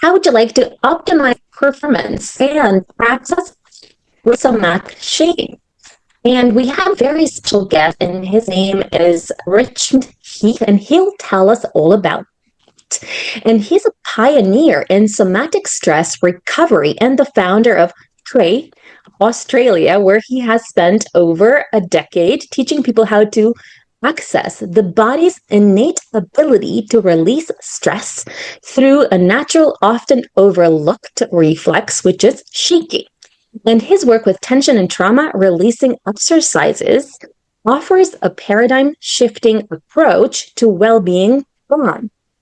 How would you like to optimize performance and access with somatic shaking? And we have a very special guest, and his name is Richmond Heath, and he'll tell us all about it. And he's a pioneer in somatic stress recovery and the founder of TRE Australia, where he has spent over a decade teaching people how to access the body's innate ability to release stress through a natural, often overlooked reflex, which is shaking. And his work with tension and trauma releasing exercises offers a paradigm-shifting approach to well-being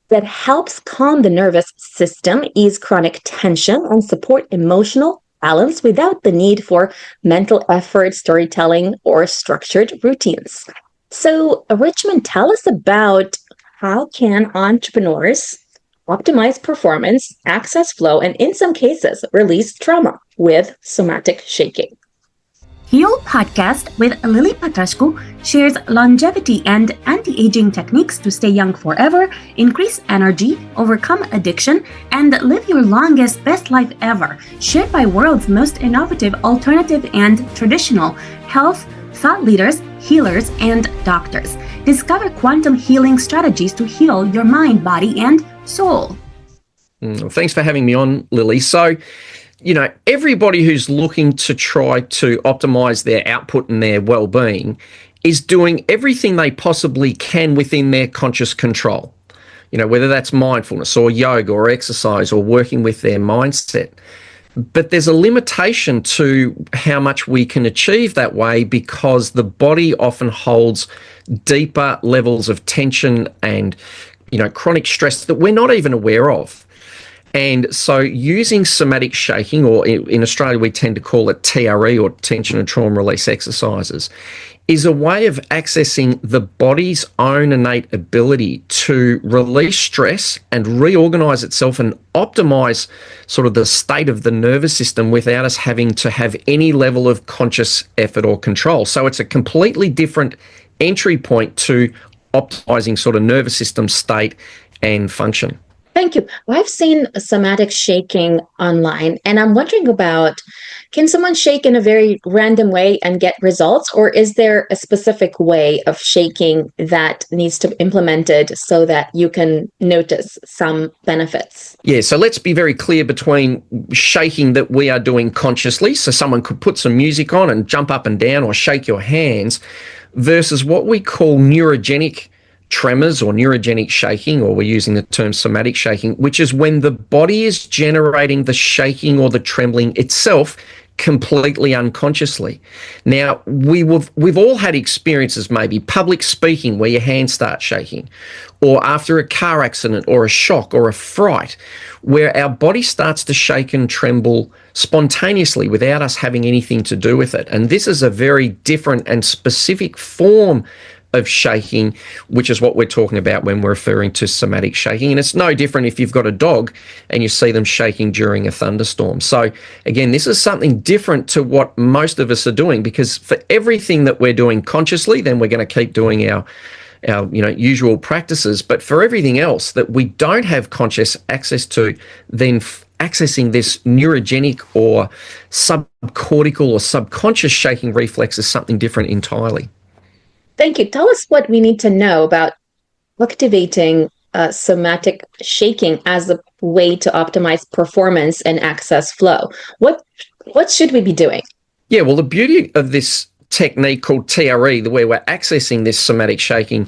that helps calm the nervous system, ease chronic tension, and support emotional balance without the need for mental effort, storytelling, or structured routines. So, Richmond, tell us about how can entrepreneurs optimize performance, access flow, and in some cases, release trauma with somatic shaking. Heal Podcast with Lily Patrascu shares longevity and anti-aging techniques to stay young forever, increase energy, overcome addiction, and live your longest, best life ever, shared by world's most innovative, alternative, and traditional health thought leaders, healers, and doctors. Discover quantum healing strategies to heal your mind, body, and soul. Thanks for having me on, Lily. So, everybody who's looking to try to optimize their output and their well-being is doing everything they possibly can within their conscious control. Whether that's mindfulness or yoga or exercise or working with their mindset. But there's a limitation to how much we can achieve that way because the body often holds deeper levels of tension and, chronic stress that we're not even aware of. And so using somatic shaking, or in Australia we tend to call it TRE, or tension and trauma release exercises, is a way of accessing the body's own innate ability to release stress and reorganize itself and optimize sort of the state of the nervous system without us having to have any level of conscious effort or control. So it's a completely different entry point to optimizing sort of nervous system state and function. Thank you. I've seen somatic shaking online, and I'm wondering about, can someone shake in a very random way and get results, or is there a specific way of shaking that needs to be implemented so that you can notice some benefits? Yeah, so let's be very clear between shaking that we are doing consciously, so someone could put some music on and jump up and down or shake your hands, versus what we call neurogenic tremors or neurogenic shaking, or we're using the term somatic shaking, which is when the body is generating the shaking or the trembling itself completely unconsciously. Now, we've all had experiences, maybe public speaking where your hands start shaking, or after a car accident or a shock or a fright, where our body starts to shake and tremble spontaneously without us having anything to do with it. And this is a very different and specific form of shaking, which is what we're talking about when we're referring to somatic shaking. And it's no different if you've got a dog and you see them shaking during a thunderstorm. So again, this is something different to what most of us are doing, because for everything that we're doing consciously, then we're going to keep doing our usual practices. But for everything else that we don't have conscious access to, then accessing this neurogenic or subcortical or subconscious shaking reflex is something different entirely. Thank you. Tell us what we need to know about activating somatic shaking as a way to optimize performance and access flow. What should we be doing? Yeah, well, the beauty of this technique called TRE, the way we're accessing this somatic shaking,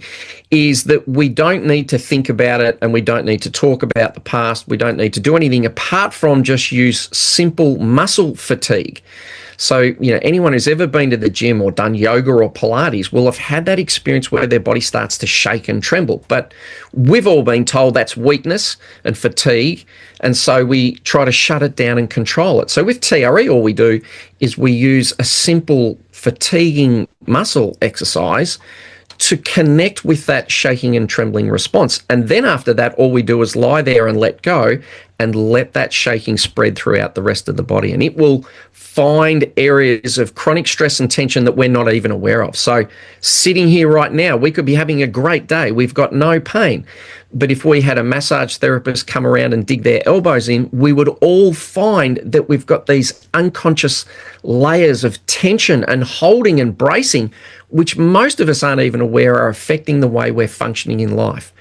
is that we don't need to think about it and we don't need to talk about the past. We don't need to do anything apart from just use simple muscle fatigue. So, anyone who's ever been to the gym or done yoga or Pilates will have had that experience where their body starts to shake and tremble. But we've all been told that's weakness and fatigue. And so we try to shut it down and control it. So with TRE, all we do is we use a simple fatiguing muscle exercise to connect with that shaking and trembling response. And then after that, all we do is lie there and let go and let that shaking spread throughout the rest of the body. And it will find areas of chronic stress and tension that we're not even aware of. So sitting here right now, we could be having a great day. We've got no pain. But if we had a massage therapist come around and dig their elbows in, we would all find that we've got these unconscious layers of tension and holding and bracing, which most of us aren't even aware are affecting the way we're functioning in life.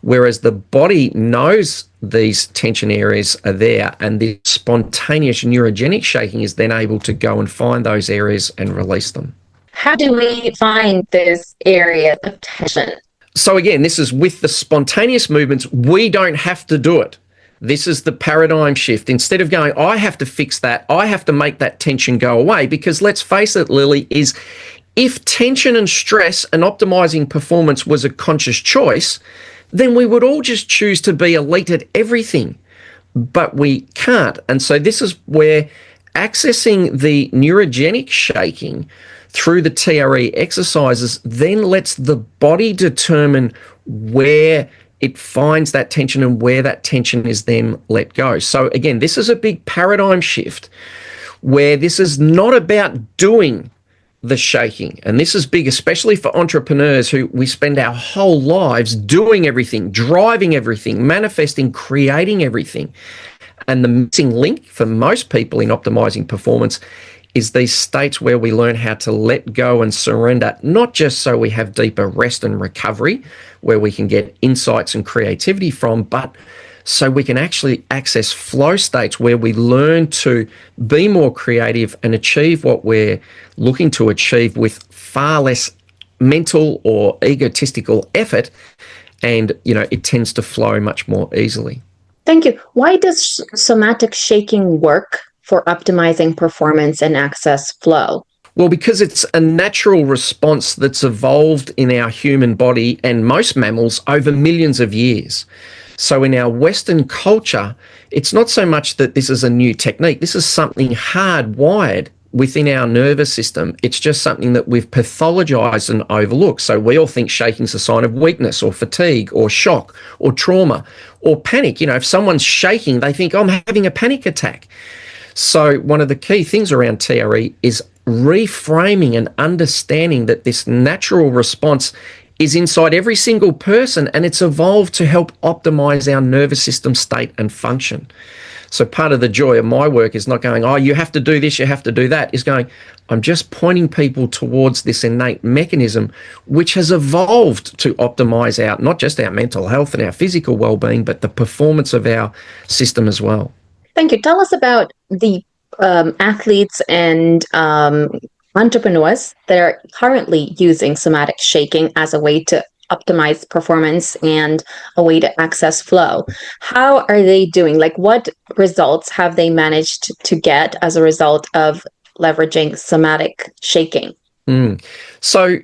Whereas the body knows these tension areas are there, and the spontaneous neurogenic shaking is then able to go and find those areas and release them. How do we find those areas of tension? So again, this is with the spontaneous movements, we don't have to do it. This is the paradigm shift. Instead of going, I have to fix that, I have to make that tension go away, because let's face it, Lily, is if tension and stress and optimizing performance was a conscious choice, then we would all just choose to be elite at everything, but we can't. And so this is where accessing the neurogenic shaking through the TRE exercises then lets the body determine where it finds that tension and where that tension is then let go. So again, this is a big paradigm shift where this is not about doing the shaking. And this is big, especially for entrepreneurs who we spend our whole lives doing everything, driving everything, manifesting, creating everything. And the missing link for most people in optimizing performance is these states where we learn how to let go and surrender, not just so we have deeper rest and recovery, where we can get insights and creativity from, but so we can actually access flow states where we learn to be more creative and achieve what we're looking to achieve with far less mental or egotistical effort. And, it tends to flow much more easily. Thank you. Why does somatic shaking work for optimizing performance and access flow? Well, because it's a natural response that's evolved in our human body and most mammals over millions of years. So in our Western culture, it's not so much that this is a new technique. This is something hardwired within our nervous system. It's just something that we've pathologized and overlooked. So we all think shaking's a sign of weakness or fatigue or shock or trauma or panic. If someone's shaking, they think, I'm having a panic attack. So one of the key things around TRE is reframing and understanding that this natural response is inside every single person, and it's evolved to help optimize our nervous system state and function. So part of the joy of my work is not going, you have to do this, you have to do that, is going, I'm just pointing people towards this innate mechanism which has evolved to optimize not just our mental health and our physical well-being, but the performance of our system as well. Thank you. Tell us about the athletes and entrepreneurs that are currently using somatic shaking as a way to optimize performance and a way to access flow. How are they doing? What results have they managed to get as a result of leveraging somatic shaking? So,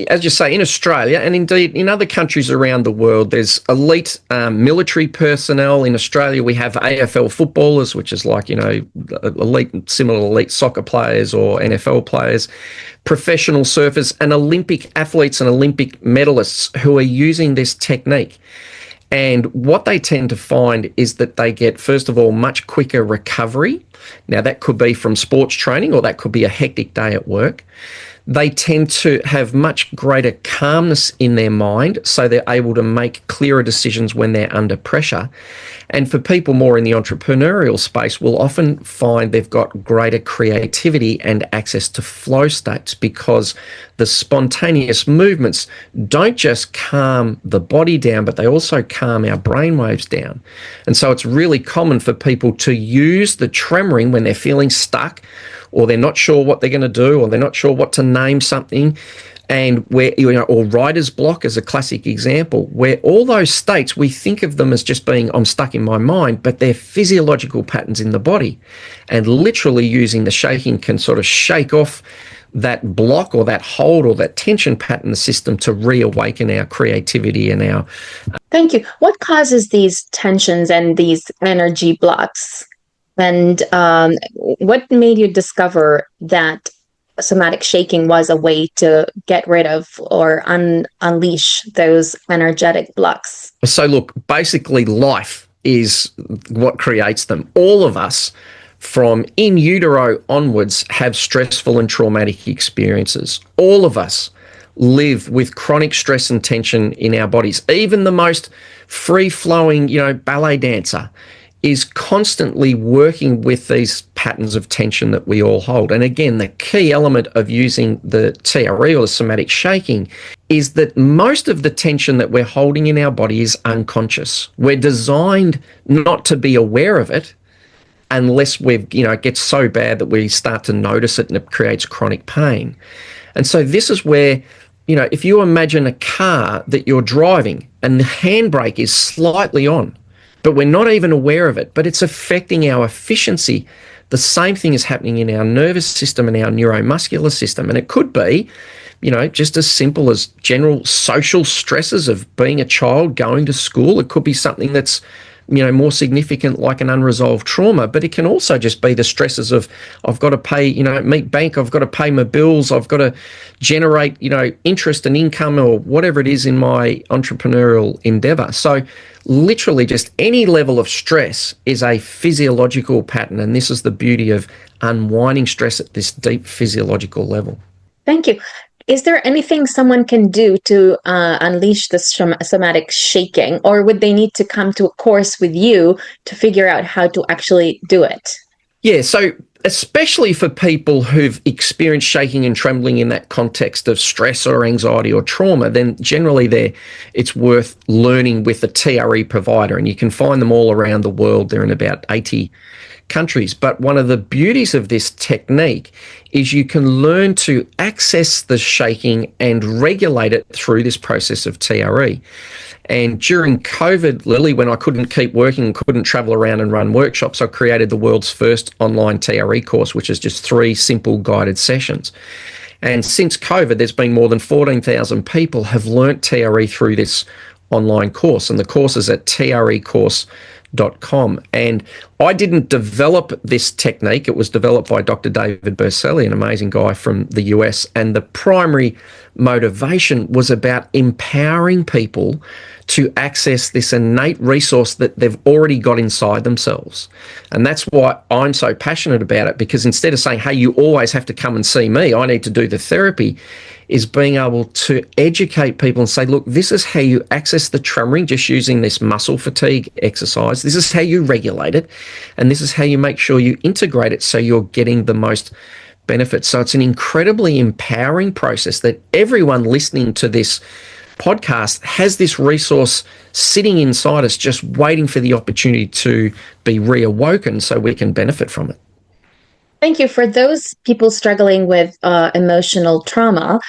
as you say, in Australia and indeed in other countries around the world, there's elite military personnel. In Australia, we have AFL footballers, which is like, elite, similar elite soccer players or NFL players, professional surfers and Olympic athletes and Olympic medalists who are using this technique. And what they tend to find is that they get, first of all, much quicker recovery. Now, that could be from sports training or that could be a hectic day at work. They tend to have much greater calmness in their mind, so they're able to make clearer decisions when they're under pressure. And for people more in the entrepreneurial space, we'll often find they've got greater creativity and access to flow states, because the spontaneous movements don't just calm the body down, but they also calm our brainwaves down. And so it's really common for people to use the tremoring when they're feeling stuck, or they're not sure what they're going to do, or they're not sure what to name something, and where, or writer's block is a classic example, where all those states, we think of them as just being, I'm stuck in my mind, but they're physiological patterns in the body. And literally using the shaking can sort of shake off that block or that hold or that tension pattern in the system to reawaken our creativity and our... Thank you. What causes these tensions and these energy blocks? And what made you discover that somatic shaking was a way to get rid of or unleash those energetic blocks? So look, basically life is what creates them. All of us from in utero onwards have stressful and traumatic experiences. All of us live with chronic stress and tension in our bodies. Even the most free-flowing, ballet dancer is constantly working with these patterns of tension that we all hold. And again, the key element of using the TRE or the somatic shaking is that most of the tension that we're holding in our body is unconscious. We're designed not to be aware of it unless it gets so bad that we start to notice it and it creates chronic pain. And so this is where, if you imagine a car that you're driving and the handbrake is slightly on, but we're not even aware of it, but it's affecting our efficiency. The same thing is happening in our nervous system and our neuromuscular system. And it could be, just as simple as general social stresses of being a child, going to school. It could be something that's, more significant, like an unresolved trauma, but it can also just be the stresses of, I've got to pay, meet bank, I've got to pay my bills, I've got to generate, interest and income or whatever it is in my entrepreneurial endeavor. So literally just any level of stress is a physiological pattern. And this is the beauty of unwinding stress at this deep physiological level. Thank you. Is there anything someone can do to unleash this somatic shaking, or would they need to come to a course with you to figure out how to actually do it? Yeah, so especially for people who've experienced shaking and trembling in that context of stress or anxiety or trauma, then generally it's worth learning with a TRE provider, and you can find them all around the world. They're in about 80 countries. But one of the beauties of this technique is you can learn to access the shaking and regulate it through this process of TRE. And during COVID, Lily, when I couldn't keep working and couldn't travel around and run workshops, I created the world's first online TRE course, which is just 3 simple guided sessions. And since COVID, there's been more than 14,000 people have learnt TRE through this online course. And the course is at trecourse.com. And I didn't develop this technique. It was developed by Dr. David Berceli, an amazing guy from the US. And the primary motivation was about empowering people to access this innate resource that they've already got inside themselves. And that's why I'm so passionate about it, because instead of saying, hey, you always have to come and see me, I need to do the therapy, is being able to educate people and say, look, this is how you access the tremoring just using this muscle fatigue exercise. This is how you regulate it. And this is how you make sure you integrate it so you're getting the most benefits. So it's an incredibly empowering process that everyone listening to this podcast has this resource sitting inside us, just waiting for the opportunity to be reawoken so we can benefit from it. Thank you. For those people struggling with emotional trauma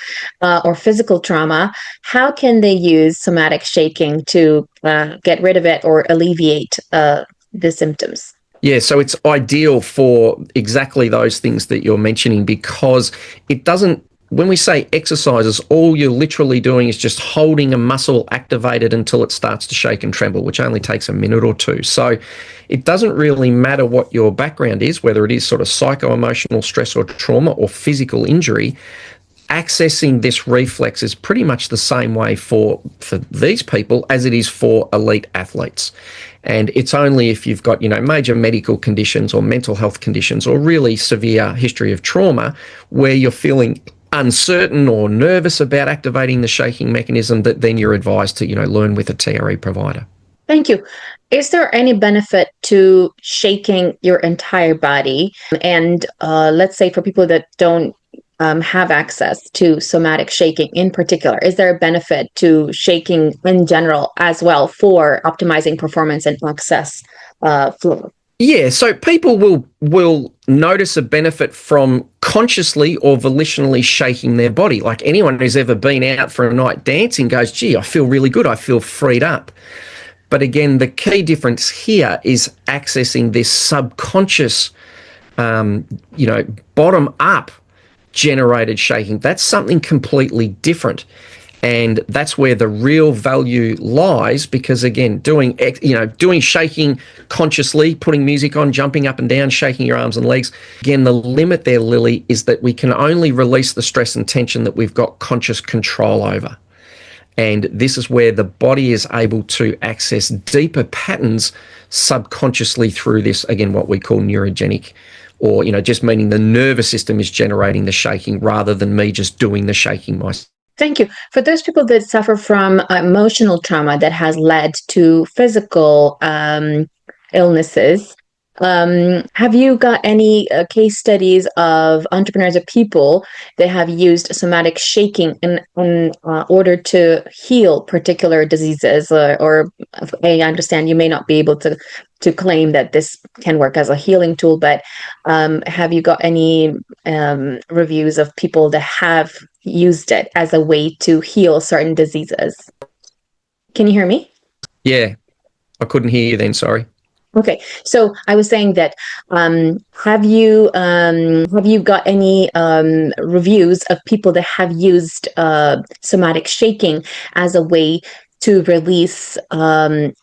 or physical trauma, how can they use somatic shaking to get rid of it or alleviate the symptoms? Yeah, so it's ideal for exactly those things that you're mentioning, because it doesn't, when we say exercises, all you're literally doing is just holding a muscle activated until it starts to shake and tremble, which only takes a minute or two. So it doesn't really matter what your background is, whether it is sort of psycho-emotional stress or trauma or physical injury. Accessing this reflex is pretty much the same way for these people as it is for elite athletes. And it's only if you've got, major medical conditions or mental health conditions or really severe history of trauma where you're feeling uncertain or nervous about activating the shaking mechanism that then you're advised to, learn with a TRE provider. Thank you. Is there any benefit to shaking your entire body? And let's say for people that don't have access to somatic shaking in particular, is there a benefit to shaking in general as well for optimizing performance and access flow? Yeah, so people will notice a benefit from consciously or volitionally shaking their body. Like anyone who's ever been out for a night dancing goes, gee, I feel really good, I feel freed up. But again, the key difference here is accessing this subconscious, bottom up generated shaking. That's something completely different. And that's where the real value lies, because again, doing shaking consciously, putting music on, jumping up and down, shaking your arms and legs. Again, the limit there, Lily, is that we can only release the stress and tension that we've got conscious control over. And this is where the body is able to access deeper patterns subconsciously through this, again, what we call neurogenic, or, just meaning the nervous system is generating the shaking rather than me just doing the shaking myself. Thank you. For those people that suffer from emotional trauma that has led to physical illnesses, have you got any case studies of entrepreneurs or people that have used somatic shaking in order to heal particular diseases? Or I understand you may not be able to claim that this can work as a healing tool, but have you got any reviews of people that have used it as a way to heal certain diseases? Can you hear me? Yeah, I couldn't hear you then, sorry. Okay, so I was saying that have you got any reviews of people that have used somatic shaking as a way to release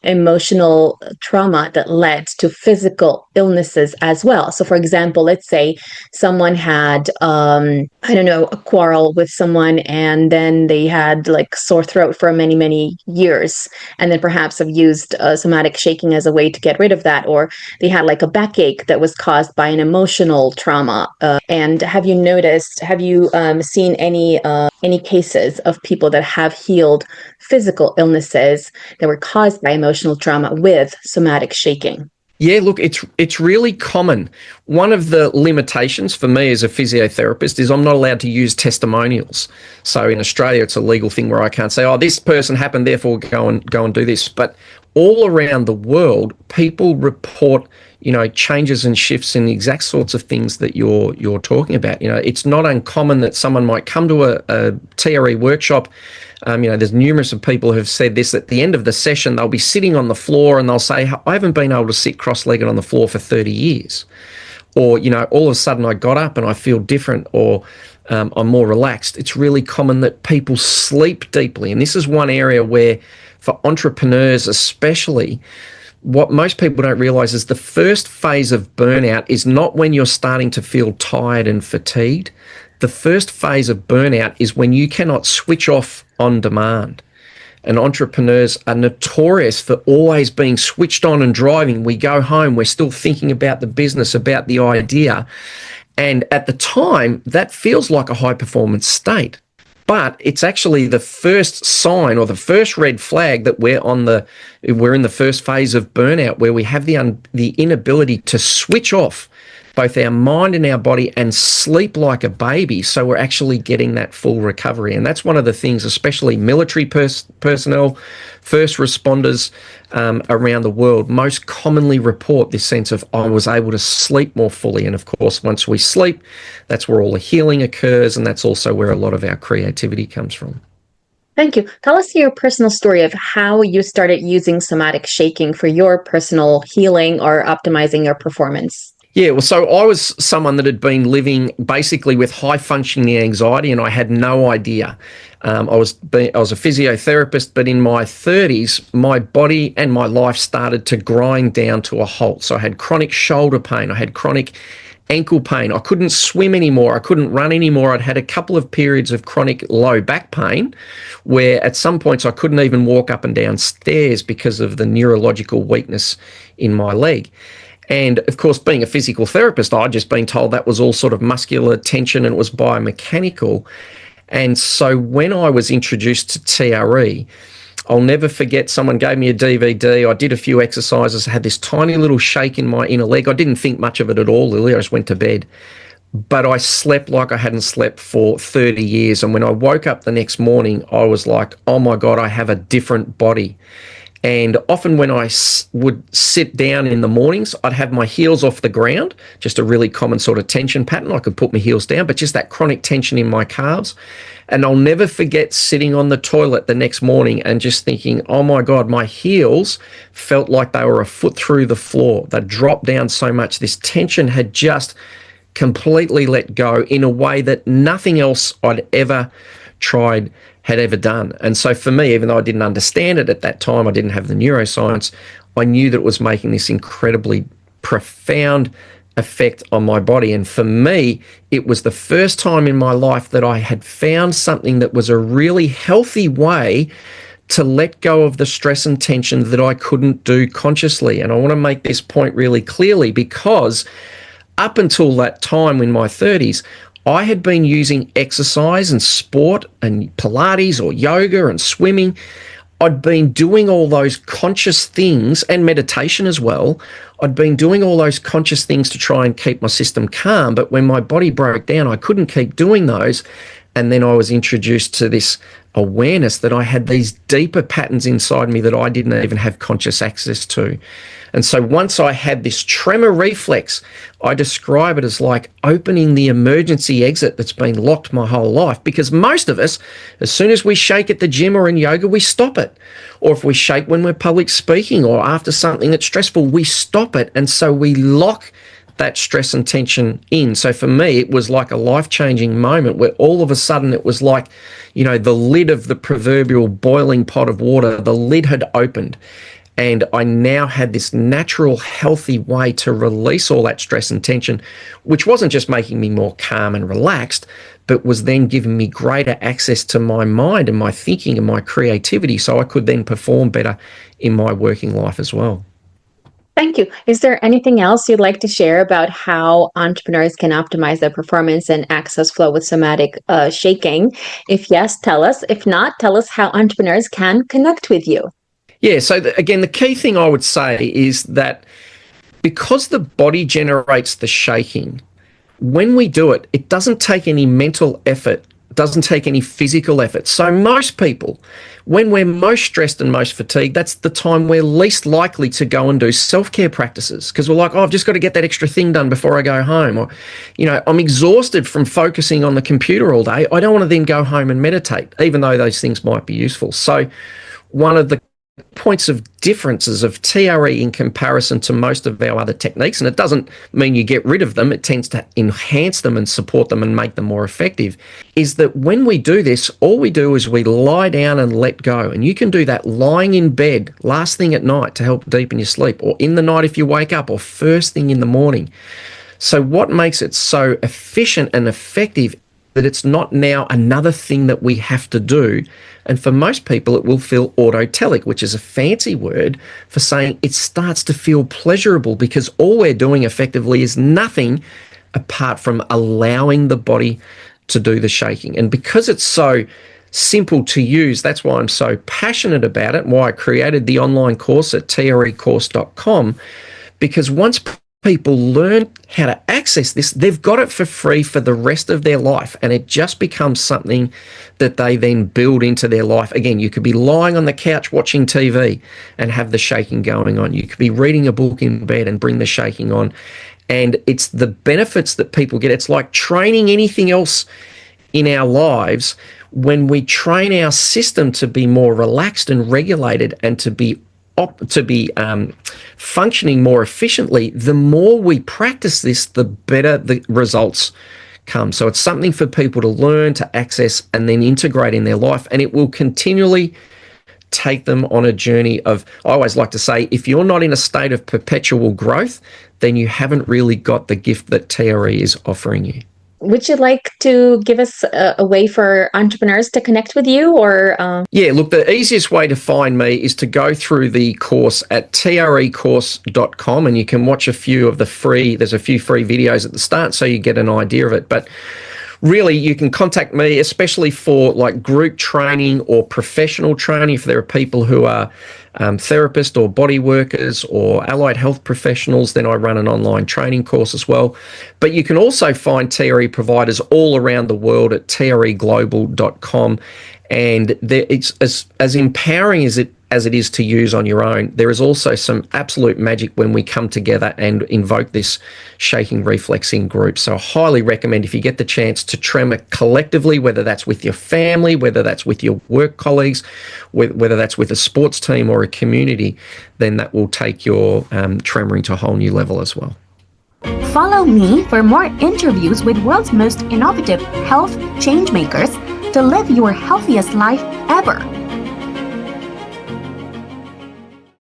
emotional trauma that led to physical illnesses as well? So, for example, let's say someone had I don't know, a quarrel with someone, and then they had like sore throat for many years, and then perhaps have used somatic shaking as a way to get rid of that, or they had like a backache that was caused by an emotional trauma. And have you seen any cases of people that have healed physical illnesses that were caused by emotional trauma with somatic shaking? Yeah, look, it's really common. One of the limitations for me as a physiotherapist is I'm not allowed to use testimonials. So in Australia, it's a legal thing where I can't say, "Oh, this person happened, therefore go and do this." But all around the world, people report, changes and shifts in the exact sorts of things that you're talking about. It's not uncommon that someone might come to a TRE workshop. There's numerous of people who have said this. At the end of the session, they'll be sitting on the floor and they'll say, "I haven't been able to sit cross-legged on the floor for 30 years. Or, all of a sudden I got up and I feel different, or I'm more relaxed." It's really common that people sleep deeply. And this is one area where, for entrepreneurs especially, what most people don't realize is the first phase of burnout is not when you're starting to feel tired and fatigued. The first phase of burnout is when you cannot switch off on demand. And entrepreneurs are notorious for always being switched on and driving. We go home, we're still thinking about the business, about the idea. And at the time, that feels like a high performance state. But it's actually the first sign or the first red flag that we're in the first phase of burnout, where we have the inability to switch off both our mind and our body and sleep like a baby. So we're actually getting that full recovery. And that's one of the things, especially military personnel, first responders around the world most commonly report this sense of, "I was able to sleep more fully." And of course, once we sleep, that's where all the healing occurs. And that's also where a lot of our creativity comes from. Thank you. Tell us your personal story of how you started using somatic shaking for your personal healing or optimizing your performance. Yeah, well, so I was someone that had been living basically with high functioning anxiety, and I had no idea. I was a physiotherapist, but in my 30s, my body and my life started to grind down to a halt. So I had chronic shoulder pain, I had chronic ankle pain, I couldn't swim anymore, I couldn't run anymore. I'd had a couple of periods of chronic low back pain, where at some points I couldn't even walk up and down stairs because of the neurological weakness in my leg. And of course, being a physical therapist, I'd just been told that was all sort of muscular tension and it was biomechanical. And so when I was introduced to TRE, I'll never forget, someone gave me a DVD. I did a few exercises, I had this tiny little shake in my inner leg. I didn't think much of it at all, Lily. I just went to bed. But I slept like I hadn't slept for 30 years. And when I woke up the next morning, I was like, "Oh my God, I have a different body." And often when I would sit down in the mornings, I'd have my heels off the ground, just a really common sort of tension pattern. I could put my heels down, but just that chronic tension in my calves. And I'll never forget sitting on the toilet the next morning and just thinking, "Oh my God, my heels felt like they were a foot through the floor. They dropped down so much. This tension had just completely let go in a way that nothing else I'd ever tried had ever done." And so for me, even though I didn't understand it at that time, I didn't have the neuroscience, I knew that it was making this incredibly profound effect on my body. And for me, it was the first time in my life that I had found something that was a really healthy way to let go of the stress and tension that I couldn't do consciously. And I want to make this point really clearly, because up until that time in my 30s, I had been using exercise and sport and Pilates or yoga and swimming. I'd been doing all those conscious things, and meditation as well. I'd been doing all those conscious things to try and keep my system calm. But when my body broke down, I couldn't keep doing those. And then I was introduced to this awareness that I had these deeper patterns inside me that I didn't even have conscious access to. And so once I had this tremor reflex, I describe it as like opening the emergency exit that's been locked my whole life. Because most of us, as soon as we shake at the gym or in yoga, we stop it. Or if we shake when we're public speaking or after something that's stressful, we stop it. And so we lock that stress and tension in. So for me, it was like a life-changing moment where all of a sudden it was like, you know, the lid of the proverbial boiling pot of water, the lid had opened. And I now had this natural, healthy way to release all that stress and tension, which wasn't just making me more calm and relaxed, but was then giving me greater access to my mind and my thinking and my creativity, so I could then perform better in my working life as well. Thank you. Is there anything else you'd like to share about how entrepreneurs can optimize their performance and access flow with somatic shaking? If yes, tell us. If not, tell us how entrepreneurs can connect with you. Yeah, so again, the key thing I would say is that because the body generates the shaking, when we do it, it doesn't take any mental effort, doesn't take any physical effort. So most people, when we're most stressed and most fatigued, that's the time we're least likely to go and do self-care practices, because we're like, oh, I've just got to get that extra thing done before I go home. Or, you know, I'm exhausted from focusing on the computer all day. I don't want to then go home and meditate, even though those things might be useful. So one of the points of differences of TRE in comparison to most of our other techniques, and it doesn't mean you get rid of them, it tends to enhance them and support them and make them more effective, is that when we do this, all we do is we lie down and let go. And you can do that lying in bed last thing at night to help deepen your sleep, or in the night if you wake up, or first thing in the morning. So what makes it so efficient and effective that it's not now another thing that we have to do. And for most people, it will feel autotelic, which is a fancy word for saying it starts to feel pleasurable, because all we're doing effectively is nothing apart from allowing the body to do the shaking. And because it's so simple to use, that's why I'm so passionate about it, and why I created the online course at trecourse.com, because once people learn how to access this, they've got it for free for the rest of their life, and it just becomes something that they then build into their life. Again, you could be lying on the couch watching TV and have the shaking going on. You could be reading a book in bed and bring the shaking on. And it's the benefits that people get. It's like training anything else in our lives. When we train our system to be more relaxed and regulated and to be functioning more efficiently, the more we practice this, the better the results come. So it's something for people to learn, to access, and then integrate in their life. And it will continually take them on a journey of, I always like to say, if you're not in a state of perpetual growth, then you haven't really got the gift that TRE is offering you. Would you like to give us a way for entrepreneurs to connect with you, or? Yeah, look, the easiest way to find me is to go through the course at trecourse.com, and you can watch there's a few free videos at the start, so you get an idea of it. But really, you can contact me, especially for like group training or professional training. If there are people who are therapists or body workers or allied health professionals, then I run an online training course as well. But you can also find TRE providers all around the world at TREGlobal.com. And it's as empowering as it is to use on your own. There is also some absolute magic when we come together and invoke this shaking reflex in groups. So I highly recommend, if you get the chance, to tremor collectively, whether that's with your family, whether that's with your work colleagues, whether that's with a sports team or a community, then that will take your tremoring to a whole new level as well. Follow me for more interviews with world's most innovative health change makers to live your healthiest life ever.